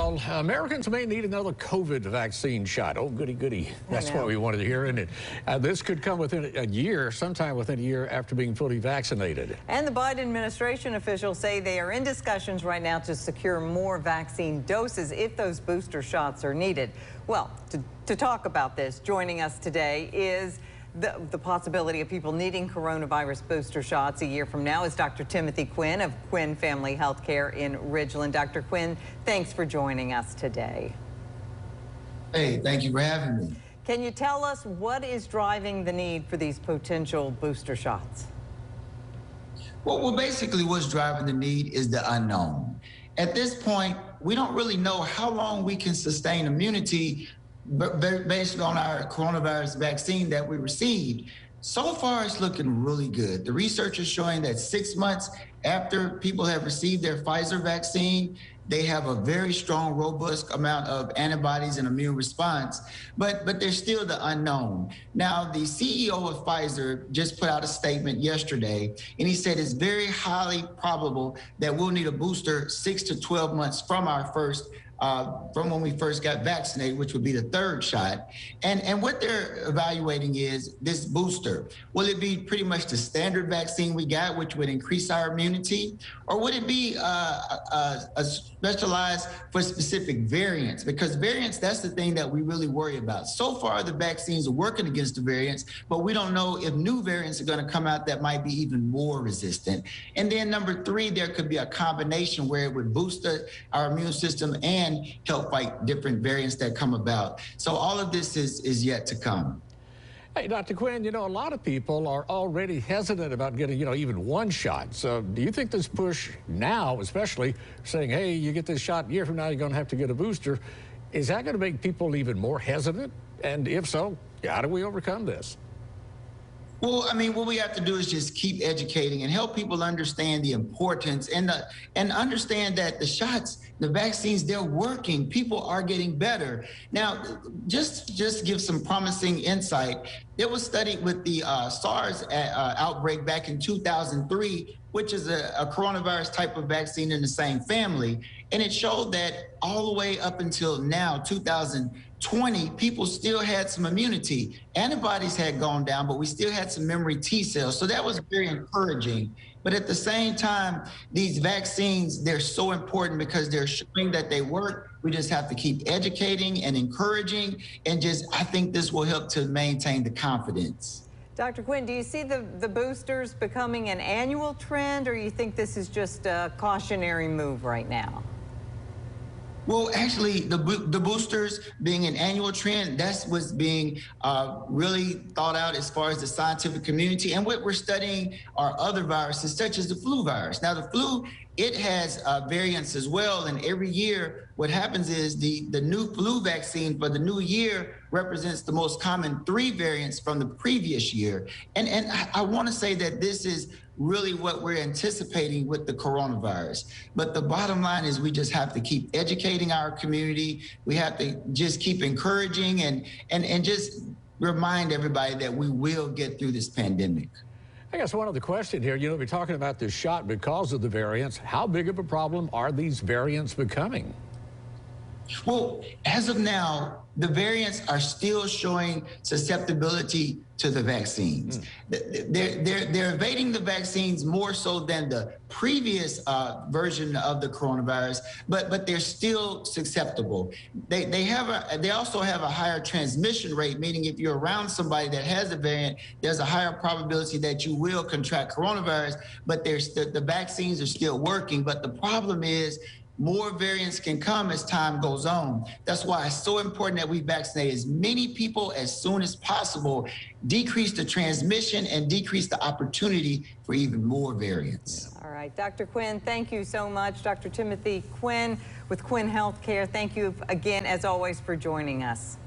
Well, Americans may need another COVID vaccine shot. Oh, goody, goody. That's what we wanted to hear, isn't it? This could come within a year, sometime within a year after being fully vaccinated. And the Biden administration officials say they are in discussions right now to secure more vaccine doses if those booster shots are needed. Well, to talk about this, joining us today is the possibility of people needing coronavirus booster shots a year from now is Dr. Timothy Quinn of Quinn Family Healthcare in Ridgeland. Dr. Quinn, thanks for joining us today. Hey, thank you for having me. Can you tell us what is driving the need for these potential booster shots? Well, basically what's driving the need is the unknown. At this point, we don't really know how long we can sustain immunity based on our coronavirus vaccine that we received. So far, it's looking really good. The research is showing that 6 months after people have received their Pfizer vaccine, they have a very strong, robust amount of antibodies and immune response, but there's still the unknown. Now, the CEO of Pfizer just put out a statement yesterday, and he said it's very highly probable that we'll need a booster 6 to 12 months from our first from when we first got vaccinated, which would be the third shot. And what they're evaluating is this booster. Will it be pretty much the standard vaccine we got, which would increase our immunity? Or would it be specialized for specific variants? Because variants, that's the thing that we really worry about. So far, the vaccines are working against the variants, but we don't know if new variants are going to come out that might be even more resistant. And then number three, there could be a combination where it would boost our immune system and help fight different variants that come about. So all of this is yet to come. Hey, Dr. Quinn, a lot of people are already hesitant about getting, even one shot. So do you think this push now, especially saying, hey, you get this shot a year from now, you're going to have to get a booster, is that going to make people even more hesitant? And if so, how do we overcome this? Well, I mean, what we have to do is just keep educating and help people understand the importance and understand that the shots, the vaccines, they're working. People are getting better. Now, just give some promising insight. There was studied with the SARS outbreak back in 2003, which is a coronavirus type of vaccine in the same family. And it showed that all the way up until now, 2020, people still had some immunity. Antibodies had gone down, but we still had some memory T cells. So that was very encouraging. But at the same time, these vaccines, they're so important because they're showing that they work. We just have to keep educating and encouraging. And I think this will help to maintain the confidence. Dr. Quinn, do you see the boosters becoming an annual trend, or you think this is just a cautionary move right now? Well, actually, the boosters being an annual trend, that's what's being really thought out as far as the scientific community. And what we're studying are other viruses, such as the flu virus. Now, the flu, it has variants as well. And every year, what happens is the new flu vaccine for the new year represents the most common 3 variants from the previous year. And I want to say that this is really what we're anticipating with the coronavirus. But the bottom line is we just have to keep educating our community. We have to just keep encouraging and just remind everybody that we will get through this pandemic. I guess one other question here, we're talking about this shot because of the variants. How big of a problem are these variants becoming? Well, as of now, the variants are still showing susceptibility to the vaccines. They're evading the vaccines more so than the previous version of the coronavirus, but they're still susceptible. They also have a higher transmission rate, meaning if you're around somebody that has a variant, there's a higher probability that you will contract coronavirus, but the vaccines are still working. But the problem is, more variants can come as time goes on. That's why it's so important that we vaccinate as many people as soon as possible, decrease the transmission and decrease the opportunity for even more variants. All right, Dr. Quinn, thank you so much. Dr. Timothy Quinn with Quinn Healthcare, thank you again, as always, for joining us.